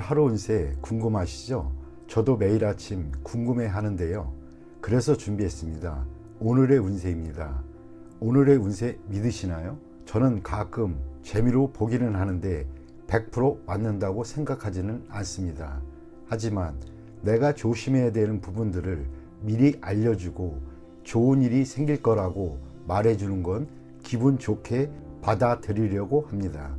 하루 운세 궁금하시죠? 저도 매일 아침 궁금해 하는데요. 그래서 준비했습니다. 오늘의 운세입니다. 오늘의 운세 믿으시나요? 저는 가끔 재미로 보기는 하는데 100% 맞는다고 생각하지는 않습니다. 하지만 내가 조심해야 되는 부분들을 미리 알려주고 좋은 일이 생길 거라고 말해주는 건 기분 좋게 받아들이려고 합니다.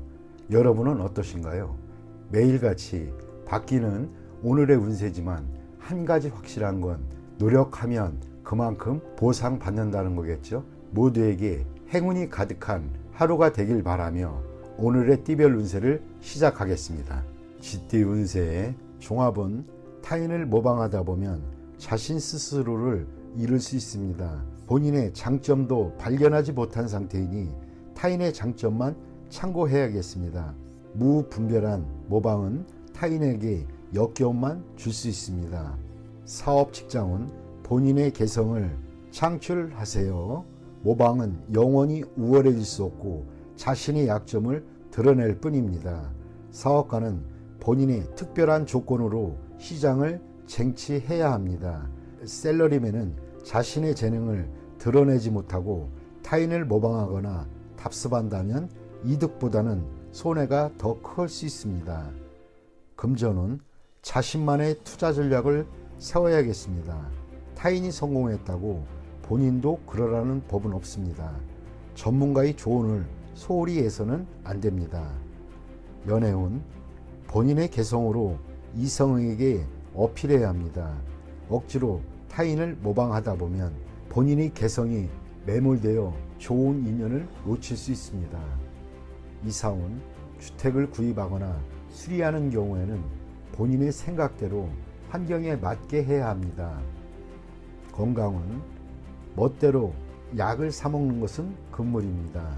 여러분은 어떠신가요? 매일같이 바뀌는 오늘의 운세지만 한 가지 확실한 건 노력하면 그만큼 보상받는다는 거겠죠. 모두에게 행운이 가득한 하루가 되길 바라며 오늘의 띠별 운세를 시작하겠습니다. 쥐띠 운세의 종합은 타인을 모방하다 보면 자신 스스로를 잃을 수 있습니다. 본인의 장점도 발견하지 못한 상태이니 타인의 장점만 참고해야겠습니다. 무분별한 모방은 타인에게 역겨움만 줄 수 있습니다. 사업 직장은 본인의 개성을 창출하세요. 모방은 영원히 우월해질 수 없고 자신의 약점을 드러낼 뿐입니다. 사업가는 본인의 특별한 조건으로 시장을 쟁취해야 합니다. 셀러리맨은 자신의 재능을 드러내지 못하고 타인을 모방하거나 답습한다면 이득보다는 손해가 더 클 수 있습니다. 금전은 자신만의 투자 전략을 세워야겠습니다. 타인이 성공했다고 본인도 그러라는 법은 없습니다. 전문가의 조언을 소홀히 해서는 안 됩니다. 연애운 본인의 개성으로 이성에게 어필해야 합니다. 억지로 타인을 모방하다 보면 본인의 개성이 매몰되어 좋은 인연을 놓칠 수 있습니다. 이사운 주택을 구입하거나 수리하는 경우에는 본인의 생각대로 환경에 맞게 해야 합니다. 건강은 멋대로 약을 사 먹는 것은 금물입니다.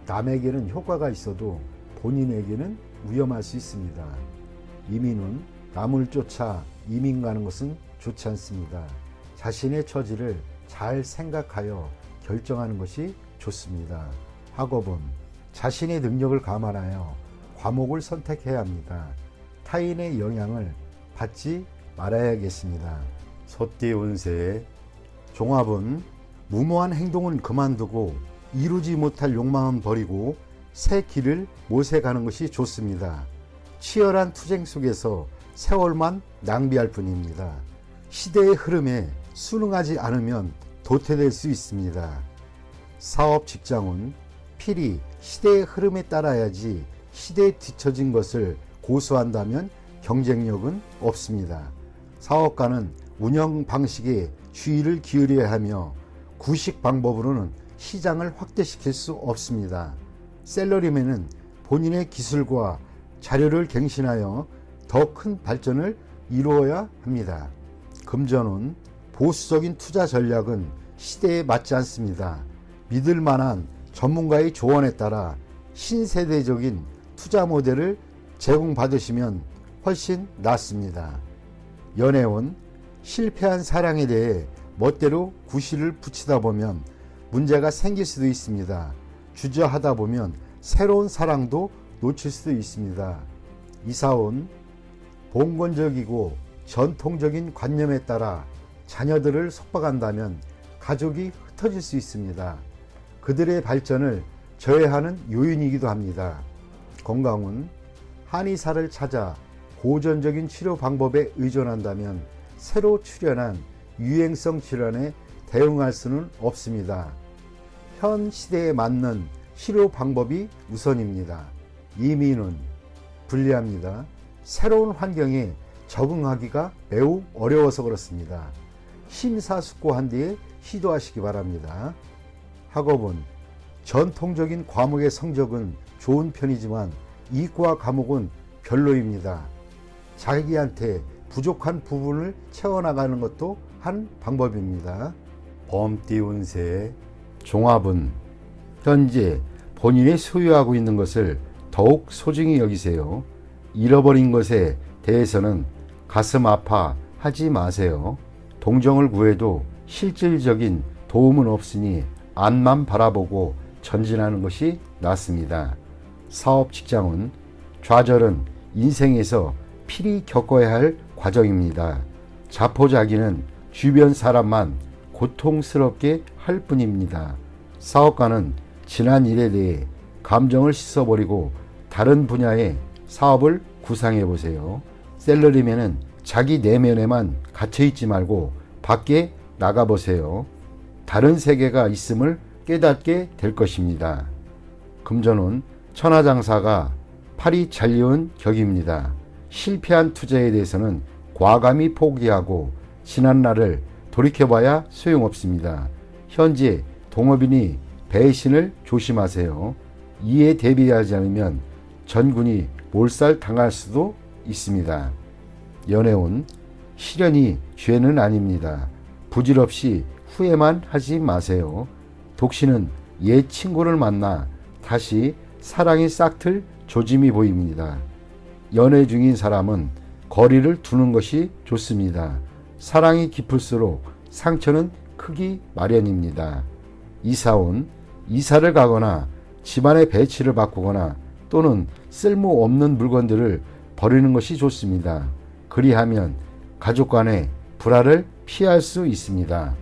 남에게는 효과가 있어도 본인에게는 위험할 수 있습니다. 이민은 남을 쫓아 이민 가는 것은 좋지 않습니다. 자신의 처지를 잘 생각하여 결정하는 것이 좋습니다. 학업은 자신의 능력을 감안하여 과목을 선택해야 합니다. 타인의 영향을 받지 말아야겠습니다. 소띠 운세의 종합은 무모한 행동은 그만두고 이루지 못할 욕망은 버리고 새 길을 모색하는 것이 좋습니다. 치열한 투쟁 속에서 세월만 낭비할 뿐입니다. 시대의 흐름에 순응하지 않으면 도태될 수 있습니다. 사업 직장은 필히 시대의 흐름에 따라야지 시대에 뒤처진 것을 고수한다면 경쟁력은 없습니다. 사업가는 운영 방식에 주의를 기울여야 하며 구식 방법으로는 시장을 확대시킬 수 없습니다. 셀러리맨은 본인의 기술과 자료를 갱신하여 더 큰 발전을 이루어야 합니다. 금전은 보수적인 투자 전략은 시대에 맞지 않습니다. 믿을 만한 전문가의 조언에 따라 신세대적인 투자 모델을 제공받으시면 훨씬 낫습니다. 연애운 실패한 사랑에 대해 멋대로 구실을 붙이다 보면 문제가 생길 수도 있습니다. 주저하다 보면 새로운 사랑도 놓칠 수도 있습니다. 이사온 봉건적이고 전통적인 관념에 따라 자녀들을 속박한다면 가족이 흩어질 수 있습니다. 그들의 발전을 저해하는 요인이기도 합니다. 건강은 한의사를 찾아 고전적인 치료 방법에 의존한다면 새로 출현한 유행성 질환에 대응할 수는 없습니다. 현 시대에 맞는 치료 방법이 우선입니다. 이민은 불리합니다. 새로운 환경에 적응하기가 매우 어려워서 그렇습니다. 심사숙고한 뒤에 시도하시기 바랍니다. 학업은 전통적인 과목의 성적은 좋은 편이지만 이과 과목은 별로입니다. 자기한테 부족한 부분을 채워나가는 것도 한 방법입니다. 범띠 운세의 종합은 현재 본인이 소유하고 있는 것을 더욱 소중히 여기세요. 잃어버린 것에 대해서는 가슴 아파 하지 마세요. 동정을 구해도 실질적인 도움은 없으니 앞만 바라보고 전진하는 것이 낫습니다. 사업 직장은 좌절은 인생에서 필히 겪어야 할 과정입니다. 자포자기는 주변 사람만 고통스럽게 할 뿐입니다. 사업가는 지난 일에 대해 감정을 씻어버리고 다른 분야의 사업을 구상해 보세요. 셀러리맨은 자기 내면에만 갇혀있지 말고 밖에 나가보세요. 다른 세계가 있음을 깨닫게 될 것입니다. 금전운 천하장사가 팔이 잘리운 격입니다. 실패한 투자에 대해서는 과감히 포기하고 지난날을 돌이켜봐야 소용없습니다. 현재 동업인이 배신을 조심하세요. 이에 대비하지 않으면 전군이 몰살당할 수도 있습니다. 연애운 시련이 죄는 아닙니다. 부질없이 후회만 하지 마세요. 독신은 옛 친구를 만나 다시 사랑이 싹틀 조짐이 보입니다. 연애 중인 사람은 거리를 두는 것이 좋습니다. 사랑이 깊을수록 상처는 크기 마련입니다. 이사운 이사를 가거나 집안의 배치를 바꾸거나 또는 쓸모없는 물건들을 버리는 것이 좋습니다. 그리하면 가족 간의 불화를 피할 수 있습니다.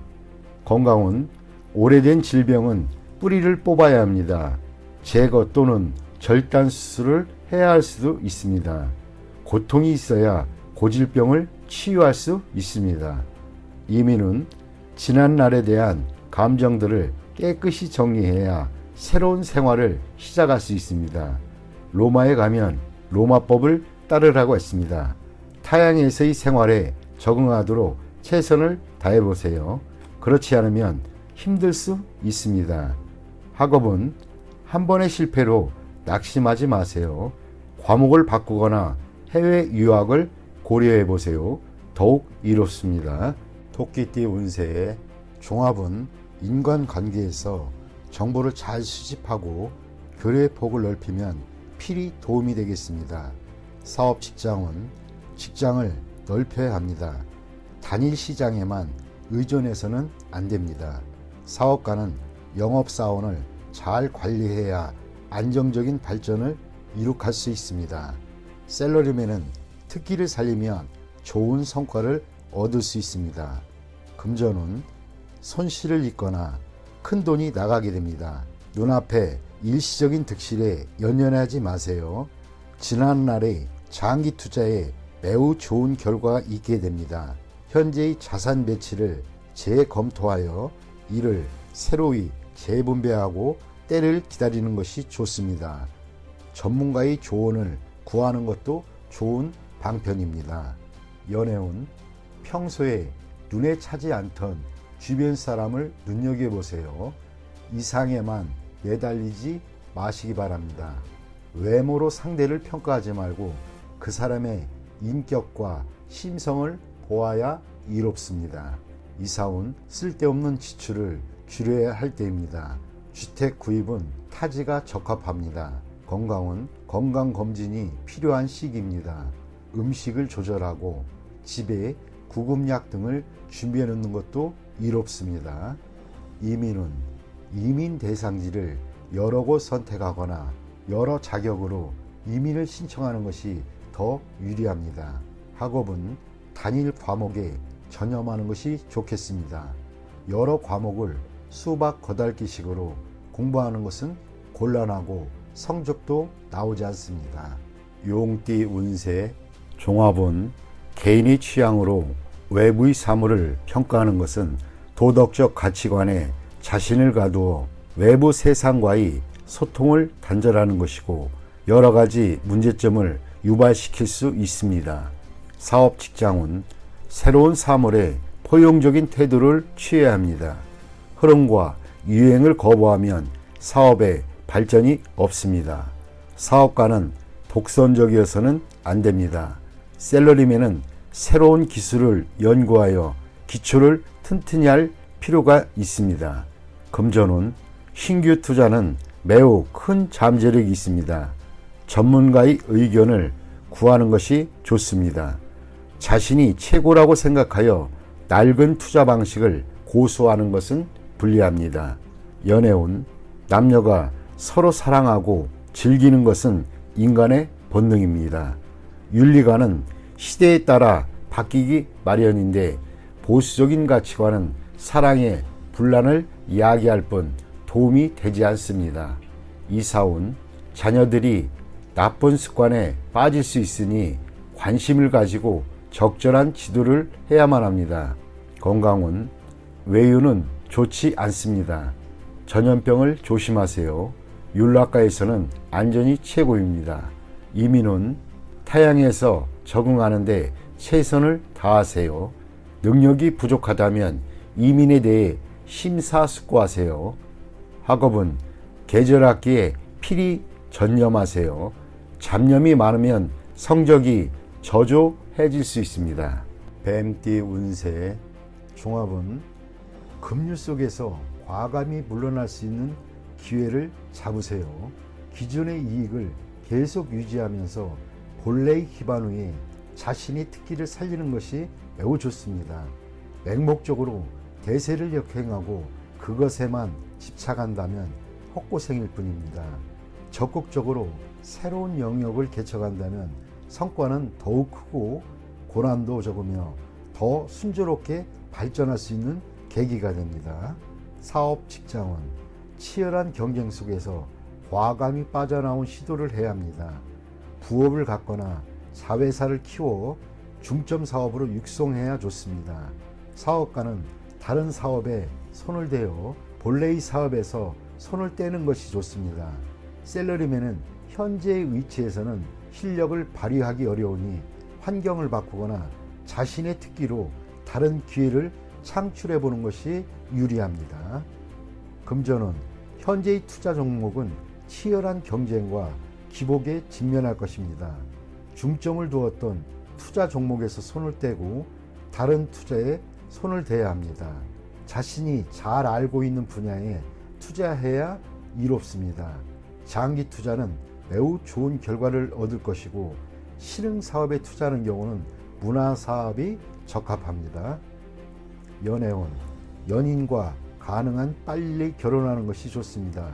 건강운 오래된 질병은 뿌리를 뽑아야 합니다. 제거 또는 절단 수술을 해야 할 수도 있습니다. 고통이 있어야 고질병을 치유할 수 있습니다. 이민은 지난 날에 대한 감정들을 깨끗이 정리해야 새로운 생활을 시작할 수 있습니다. 로마에 가면 로마법을 따르라고 했습니다. 타양에서의 생활에 적응하도록 최선을 다해보세요. 그렇지 않으면 힘들 수 있습니다. 학업은 한 번의 실패로 낙심하지 마세요. 과목을 바꾸거나 해외 유학을 고려해 보세요. 더욱 이롭습니다. 토끼띠 운세의 종합은 인간관계에서 정보를 잘 수집하고 교류의 폭을 넓히면 필히 도움이 되겠습니다. 사업 직장은 직장을 넓혀야 합니다. 단일 시장에만 의존해서는 안 됩니다. 사업가는 영업사원을 잘 관리해야 안정적인 발전을 이룩할 수 있습니다. 셀러리맨은 특기를 살리면 좋은 성과를 얻을 수 있습니다. 금전은 손실을 입거나 큰 돈이 나가게 됩니다. 눈앞에 일시적인 득실에 연연하지 마세요. 지난날의 장기 투자에 매우 좋은 결과가 있게 됩니다. 현재의 자산 배치를 재검토하여 이를 새로이 재분배하고 때를 기다리는 것이 좋습니다. 전문가의 조언을 구하는 것도 좋은 방편입니다. 연애운 평소에 눈에 차지 않던 주변 사람을 눈여겨보세요. 이상에만 매달리지 마시기 바랍니다. 외모로 상대를 평가하지 말고 그 사람의 인격과 심성을 보아야 이롭습니다. 이사운 쓸데없는 지출을 줄여야 할 때입니다. 주택 구입은 타지가 적합합니다. 건강은 건강검진이 필요한 시기입니다. 음식을 조절하고 집에 구급약 등을 준비해 놓는 것도 이롭습니다. 이민은 이민 대상지를 여러 곳 선택하거나 여러 자격으로 이민을 신청하는 것이 더 유리합니다. 학업은 단일 과목에 전념하는 것이 좋겠습니다. 여러 과목을 수박 거달기식으로 공부하는 것은 곤란하고 성적도 나오지 않습니다. 용띠 운세 종합은 개인의 취향으로 외부의 사물을 평가하는 것은 도덕적 가치관에 자신을 가두어 외부 세상과의 소통을 단절하는 것이고 여러 가지 문제점을 유발시킬 수 있습니다. 사업 직장은 새로운 사물에 포용적인 태도를 취해야 합니다. 흐름과 유행을 거부하면 사업에 발전이 없습니다. 사업가는 독선적이어서는 안 됩니다. 셀러리맨은 새로운 기술을 연구하여 기초를 튼튼히 할 필요가 있습니다. 금전운 신규 투자는 매우 큰 잠재력이 있습니다. 전문가의 의견을 구하는 것이 좋습니다. 자신이 최고라고 생각하여 낡은 투자 방식을 고수하는 것은 불리합니다. 연애운 남녀가 서로 사랑하고 즐기는 것은 인간의 본능입니다. 윤리관은 시대에 따라 바뀌기 마련인데 보수적인 가치관은 사랑의 분란을 이야기할 뿐 도움이 되지 않습니다. 이사온 자녀들이 나쁜 습관에 빠질 수 있으니 관심을 가지고 적절한 지도를 해야만 합니다. 건강은 외유는 좋지 않습니다. 전염병을 조심하세요. 윤락가에서는 안전이 최고입니다. 이민은 타향에서 적응하는데 최선을 다하세요. 능력이 부족하다면 이민에 대해 심사숙고하세요. 학업은 계절학기에 필히 전념하세요. 잡념이 많으면 성적이 저조해질 수 있습니다. 뱀띠 운세 종합은 급류 속에서 과감히 물러날 수 있는 기회를 잡으세요. 기존의 이익을 계속 유지하면서 본래의 기반 위에 자신의 특기를 살리는 것이 매우 좋습니다. 맹목적으로 대세를 역행하고 그것에만 집착한다면 헛고생일 뿐입니다. 적극적으로 새로운 영역을 개척한다면 성과는 더욱 크고 고난도 적으며 더 순조롭게 발전할 수 있는 계기가 됩니다. 사업, 직장은 치열한 경쟁 속에서 과감히 빠져나온 시도를 해야 합니다. 부업을 갖거나 자회사를 키워 중점 사업으로 육성해야 좋습니다. 사업가는 다른 사업에 손을 대어 본래의 사업에서 손을 떼는 것이 좋습니다. 셀러리맨은 현재의 위치에서는 실력을 발휘하기 어려우니 환경을 바꾸거나 자신의 특기로 다른 기회를 창출해 보는 것이 유리합니다. 금전은 현재의 투자 종목은 치열한 경쟁과 기복에 직면할 것입니다. 중점을 두었던 투자 종목에서 손을 떼고 다른 투자에 손을 대야 합니다. 자신이 잘 알고 있는 분야에 투자해야 이롭습니다. 장기 투자는 매우 좋은 결과를 얻을 것이고 실행 사업에 투자하는 경우는 문화 사업이 적합합니다. 연애운 연인과 가능한 빨리 결혼하는 것이 좋습니다.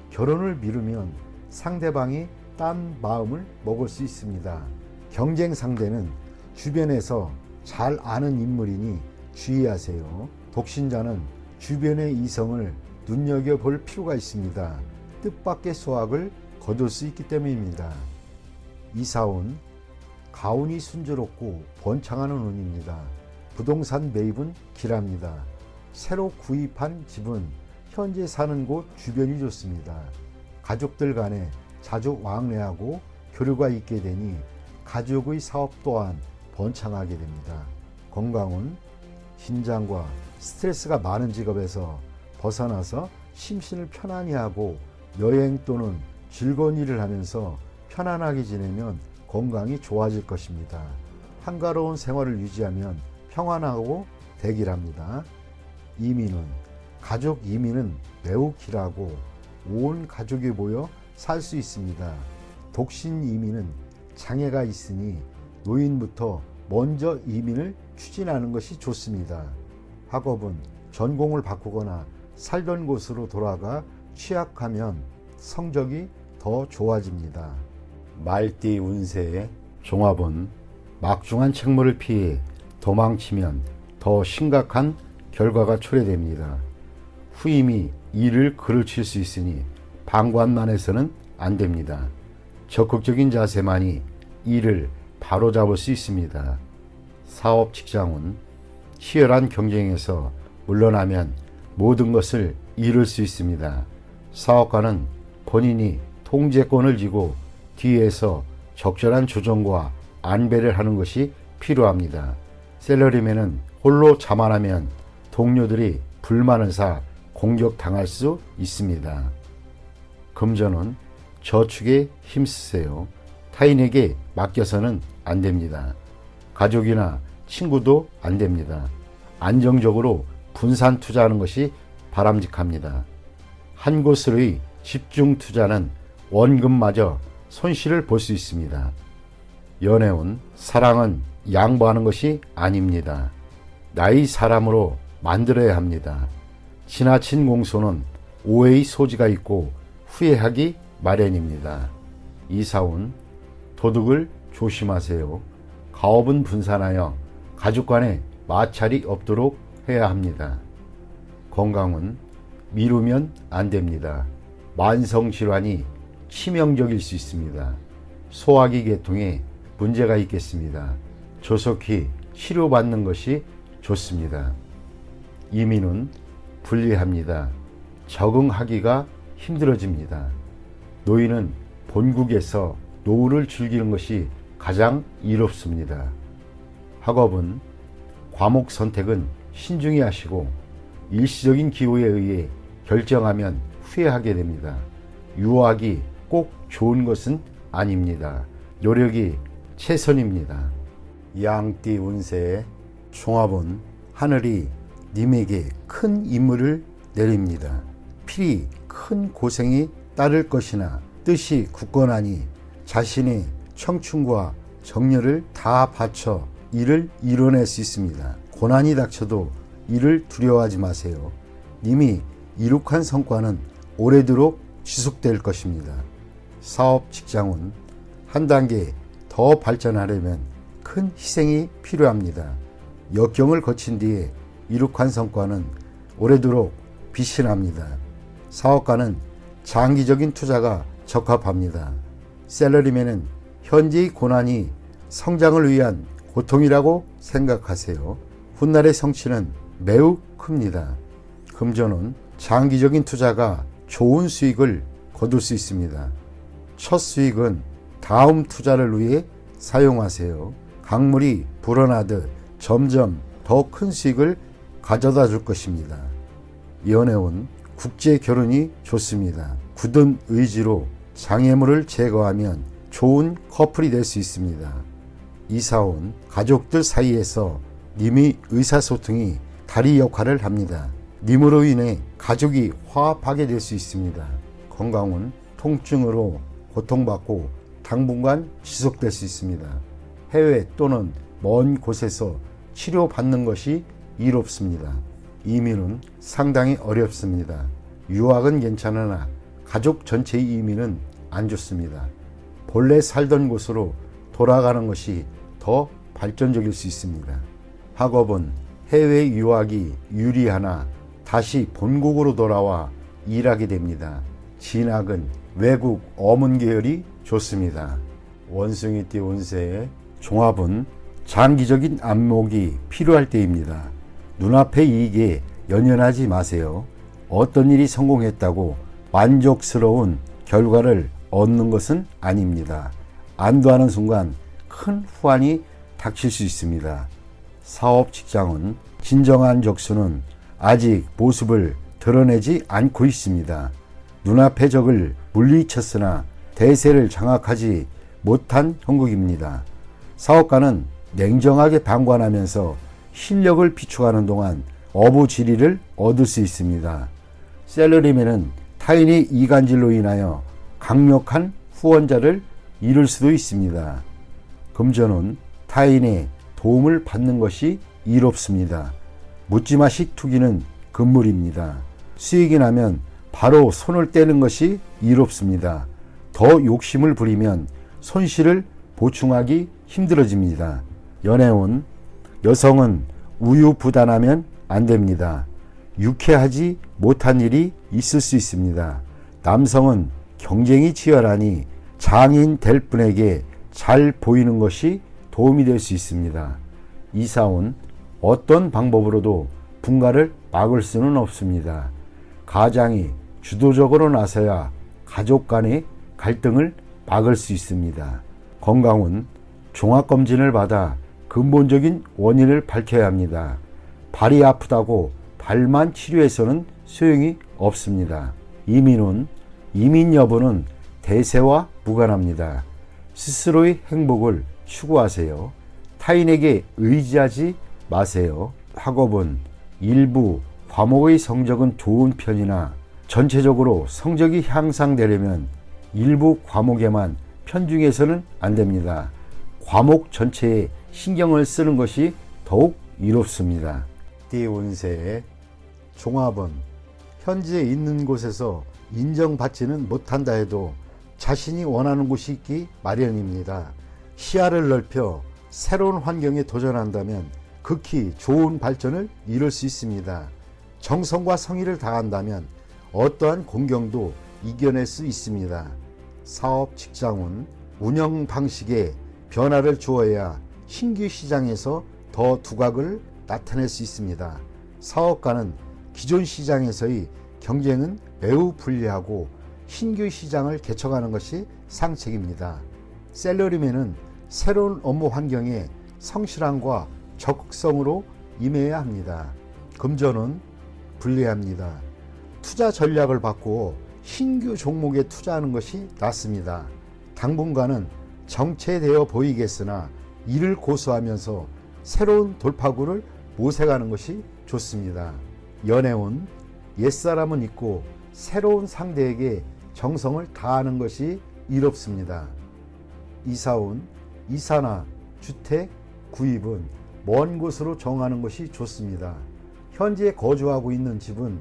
결혼을 미루면 상대방이 딴 마음을 먹을 수 있습니다. 경쟁 상대는 주변에서 잘 아는 인물이니 주의하세요. 독신자는 주변의 이성을 눈여겨볼 필요가 있습니다. 뜻밖의 수확을 거둘 수 있기 때문입니다. 이사운 가운이 순조롭고 번창하는 운입니다. 부동산 매입은 길합니다. 새로 구입한 집은 현재 사는 곳 주변이 좋습니다. 가족들 간에 자주 왕래하고 교류가 있게 되니 가족의 사업 또한 번창하게 됩니다. 건강은 긴장과 스트레스가 많은 직업에서 벗어나서 심신을 편안히 하고 여행 또는 즐거운 일을 하면서 편안하게 지내면 건강이 좋아질 것입니다. 한가로운 생활을 유지하면 평안하고 대길합니다. 이민은 가족 이민은 매우 길하고 온 가족이 모여 살 수 있습니다. 독신 이민은 장애가 있으니 노인부터 먼저 이민을 추진하는 것이 좋습니다. 학업은 전공을 바꾸거나 살던 곳으로 돌아가 취약하면 성적이 더 좋아집니다. 말띠 운세의 종합은 막중한 책무를 피해 도망치면 더 심각한 결과가 초래됩니다. 후임이 일을 그르칠 수 있으니 방관만 해서는 안 됩니다. 적극적인 자세만이 일을 바로잡을 수 있습니다. 사업, 직장은 치열한 경쟁에서 물러나면 모든 것을 잃을 수 있습니다. 사업가는 본인이 통제권을 쥐고 뒤에서 적절한 조정과 안배를 하는 것이 필요합니다. 셀러리맨은 홀로 자만하면 동료들이 불만을 사 공격당할 수 있습니다. 금전은 저축에 힘쓰세요. 타인에게 맡겨서는 안 됩니다. 가족이나 친구도 안 됩니다. 안정적으로 분산 투자하는 것이 바람직합니다. 한 곳으로의 집중 투자는 원금마저 손실을 볼 수 있습니다. 연애운 사랑은 양보하는 것이 아닙니다. 나의 사람으로 만들어야 합니다. 지나친 공소는 오해의 소지가 있고 후회하기 마련입니다. 이사운 도둑을 조심하세요. 가업은 분산하여 가족 간에 마찰이 없도록 해야 합니다. 건강은 미루면 안 됩니다. 만성질환이 치명적일 수 있습니다. 소화기 계통에 문제가 있겠습니다. 조속히 치료받는 것이 좋습니다. 이민은 불리합니다. 적응하기가 힘들어집니다. 노인은 본국에서 노후를 즐기는 것이 가장 이롭습니다. 학업은 과목 선택은 신중히 하시고 일시적인 기호에 의해 결정하면 후회하게 됩니다. 유학이 꼭 좋은 것은 아닙니다. 노력이 최선입니다. 양띠 운세의 종합은 하늘이 님에게 큰 임무를 내립니다. 필히 큰 고생이 따를 것이나 뜻이 굳건하니 자신의 청춘과 정열을 다 바쳐 이를 이뤄낼 수 있습니다. 고난이 닥쳐도 이를 두려워하지 마세요. 님이 이룩한 성과는 오래도록 지속될 것입니다. 사업 직장은 한 단계 더 발전하려면 큰 희생이 필요합니다. 역경을 거친 뒤에 이룩한 성과는 오래도록 빛이 납니다. 사업가는 장기적인 투자가 적합합니다. 셀러리맨은 현재의 고난이 성장을 위한 고통이라고 생각하세요. 훗날의 성취는 매우 큽니다. 금전은 장기적인 투자가 좋은 수익을 거둘 수 있습니다. 첫 수익은 다음 투자를 위해 사용하세요. 강물이 불어나듯 점점 더 큰 수익을 가져다 줄 것입니다. 연애운 국제 결혼이 좋습니다. 굳은 의지로 장애물을 제거하면 좋은 커플이 될 수 있습니다. 이사온 가족들 사이에서 님의 의사소통이 다리 역할을 합니다. 님으로 인해 가족이 화합하게 될 수 있습니다. 건강은 통증으로 고통받고 당분간 지속될 수 있습니다. 해외 또는 먼 곳에서 치료받는 것이 이롭습니다. 이민은 상당히 어렵습니다. 유학은 괜찮으나 가족 전체의 이민은 안 좋습니다. 본래 살던 곳으로 돌아가는 것이 더 발전적일 수 있습니다. 학업은 해외 유학이 유리하나 다시 본국으로 돌아와 일하게 됩니다. 진학은 외국 어문 계열이 좋습니다. 원숭이띠 운세의 종합은 장기적인 안목이 필요할 때입니다. 눈앞의 이익에 연연하지 마세요. 어떤 일이 성공했다고 만족스러운 결과를 얻는 것은 아닙니다. 안도하는 순간 큰 후환이 닥칠 수 있습니다. 사업 직장은 진정한 적수는 아직 모습을 드러내지 않고 있습니다. 눈앞의 적을 물리쳤으나 대세를 장악하지 못한 형국입니다. 사업가는 냉정하게 방관하면서 실력을 비축하는 동안 어부지리를 얻을 수 있습니다. 셀러리맨은 타인의 이간질로 인하여 강력한 후원자를 잃을 수도 있습니다. 금전은 타인의 도움을 받는 것이 이롭습니다. 묻지마식 투기는 금물입니다. 수익이 나면 바로 손을 떼는 것이 이롭습니다. 더 욕심을 부리면 손실을 보충하기 힘들어집니다. 연애운 여성은 우유부단하면 안 됩니다. 유쾌하지 못한 일이 있을 수 있습니다. 남성은 경쟁이 치열하니 장인 될 분에게 잘 보이는 것이 도움이 될 수 있습니다. 이사온 어떤 방법으로도 분가를 막을 수는 없습니다. 가장이 주도적으로 나서야 가족 간의 갈등을 막을 수 있습니다. 건강은 종합검진을 받아 근본적인 원인을 밝혀야 합니다. 발이 아프다고 발만 치료해서는 소용이 없습니다. 이민 여부는 대세와 무관합니다. 스스로의 행복을 추구하세요. 타인에게 의지하지 마세요. 학업은 일부 과목의 성적은 좋은 편이나 전체적으로 성적이 향상되려면 일부 과목에만 편중해서는 안 됩니다. 과목 전체에 신경을 쓰는 것이 더욱 이롭습니다. 띠 운세의 종합은 현재 있는 곳에서 인정받지는 못한다 해도 자신이 원하는 곳이 있기 마련입니다. 시야를 넓혀 새로운 환경에 도전한다면 극히 좋은 발전을 이룰 수 있습니다. 정성과 성의를 다한다면 어떠한 공경도 이겨낼 수 있습니다. 사업, 직장운, 운영 방식에 변화를 주어야 신규 시장에서 더 두각을 나타낼 수 있습니다. 사업가는 기존 시장에서의 경쟁은 매우 불리하고 신규 시장을 개척하는 것이 상책입니다. 셀러리맨은 새로운 업무 환경에 성실함과 적극성으로 임해야 합니다. 금전은 불리합니다. 투자 전략을 바꾸어 신규 종목에 투자하는 것이 낫습니다. 당분간은 정체되어 보이겠으나 이를 고수하면서 새로운 돌파구를 모색하는 것이 좋습니다. 연애운 옛사람은 있고 새로운 상대에게 정성을 다하는 것이 이롭습니다. 이사운 이사나 주택 구입은 먼 곳으로 정하는 것이 좋습니다. 현재 거주하고 있는 집은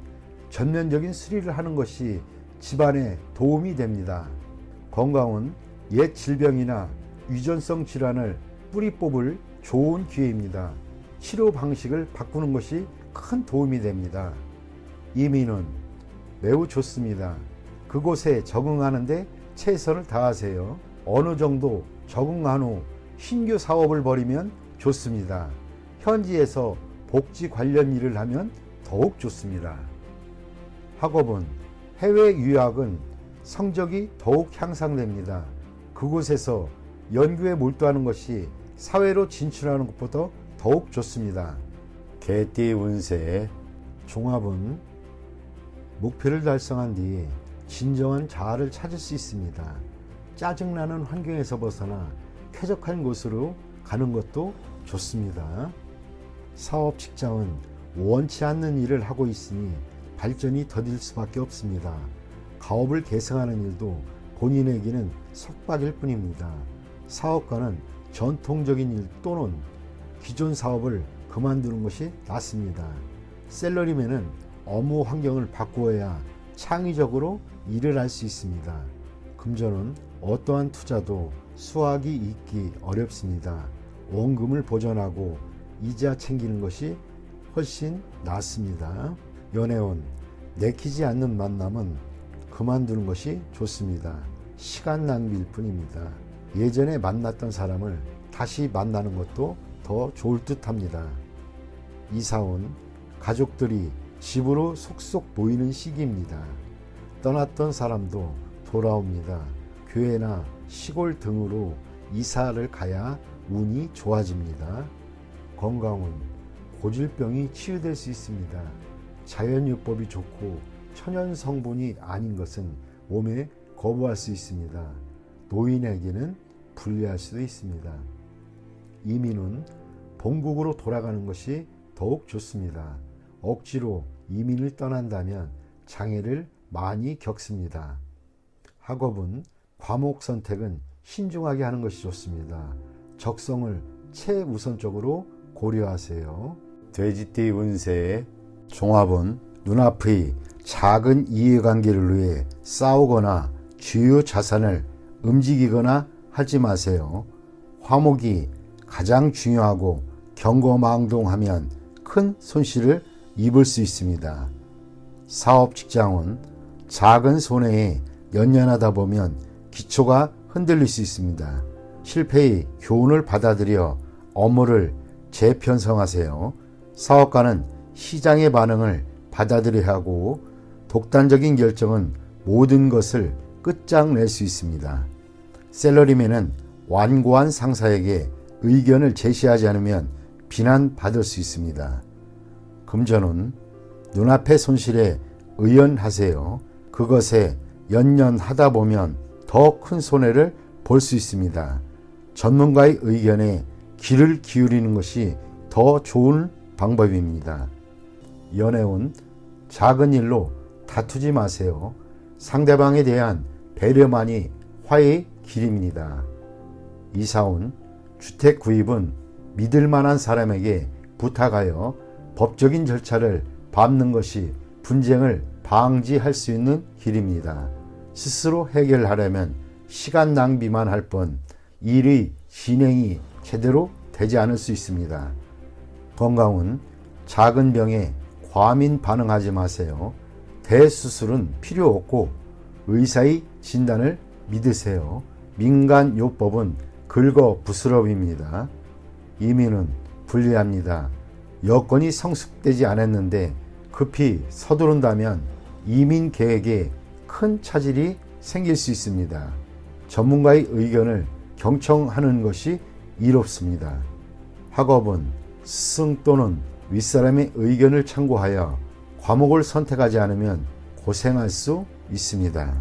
전면적인 수리를 하는 것이 집안에 도움이 됩니다. 건강은 옛 질병이나 유전성 질환을 뿌리 뽑을 좋은 기회입니다. 치료 방식을 바꾸는 것이 큰 도움이 됩니다. 이민은 매우 좋습니다. 그곳에 적응하는데 최선을 다하세요. 어느 정도 적응한 후 신규 사업을 벌이면 좋습니다. 현지에서 복지 관련 일을 하면 더욱 좋습니다. 학업은 해외 유학은 성적이 더욱 향상됩니다. 그곳에서 연구에 몰두하는 것이 사회로 진출하는 것보다 더욱 좋습니다. 개띠 운세 종합은 목표를 달성한 뒤 진정한 자아를 찾을 수 있습니다. 짜증나는 환경에서 벗어나 쾌적한 곳으로 가는 것도 좋습니다. 사업 직장은 원치 않는 일을 하고 있으니 발전이 더딜 수밖에 없습니다. 가업을 계승하는 일도 본인에게는 속박일 뿐입니다. 사업가는 전통적인 일 또는 기존 사업을 그만두는 것이 낫습니다. 셀러리맨은 업무 환경을 바꾸어야 창의적으로 일을 할 수 있습니다. 금전은 어떠한 투자도 수확이 있기 어렵습니다. 원금을 보전하고 이자 챙기는 것이 훨씬 낫습니다. 연애운 내키지 않는 만남은 그만두는 것이 좋습니다. 시간 낭비일 뿐입니다. 예전에 만났던 사람을 다시 만나는 것도 더 좋을 듯 합니다. 이사온 가족들이 집으로 속속 모이는 시기입니다. 떠났던 사람도 돌아옵니다. 교회나 시골 등으로 이사를 가야 운이 좋아집니다. 건강은 고질병이 치유될 수 있습니다. 자연요법이 좋고 천연 성분이 아닌 것은 몸에 거부할 수 있습니다. 노인에게는 불리할 수도 있습니다. 이민은 본국으로 돌아가는 것이 더욱 좋습니다. 억지로 이민을 떠난다면 장애를 많이 겪습니다. 학업은 과목 선택은 신중하게 하는 것이 좋습니다. 적성을 최우선적으로 고려하세요. 돼지띠 운세 종합은 눈앞의 작은 이해관계를 위해 싸우거나 주요 자산을 움직이거나 하지 마세요. 화목이 가장 중요하고 경거망동하면 큰 손실을 입을 수 있습니다. 사업 직장은 작은 손해에 연연하다 보면 기초가 흔들릴 수 있습니다. 실패의 교훈을 받아들여 업무를 재편성하세요. 사업가는 시장의 반응을 받아들여야 하고 독단적인 결정은 모든 것을 끝장낼 수 있습니다. 셀러리맨은 완고한 상사에게 의견을 제시하지 않으면 비난받을 수 있습니다. 금전은 눈앞의 손실에 의연하세요. 그것에 연연하다 보면 더 큰 손해를 볼 수 있습니다. 전문가의 의견에 귀를 기울이는 것이 더 좋은 방법입니다. 연애운 작은 일로 다투지 마세요. 상대방에 대한 배려만이 화해의 길입니다. 이사운 주택 구입은 믿을 만한 사람에게 부탁하여 법적인 절차를 밟는 것이 분쟁을 방지할 수 있는 길입니다. 스스로 해결하려면 시간 낭비만 할 뿐 일의 진행이 제대로 되지 않을 수 있습니다. 건강은 작은 병에 과민 반응하지 마세요. 대수술은 필요 없고 의사의 진단을 믿으세요. 민간요법은 긁어부스럼입니다. 이민은 불리합니다. 여건이 성숙되지 않았는데 급히 서두른다면 이민 계획에 큰 차질이 생길 수 있습니다. 전문가의 의견을 경청하는 것이 이롭습니다. 학업은 스승 또는 윗사람의 의견을 참고하여 과목을 선택하지 않으면 고생할 수 있습니다.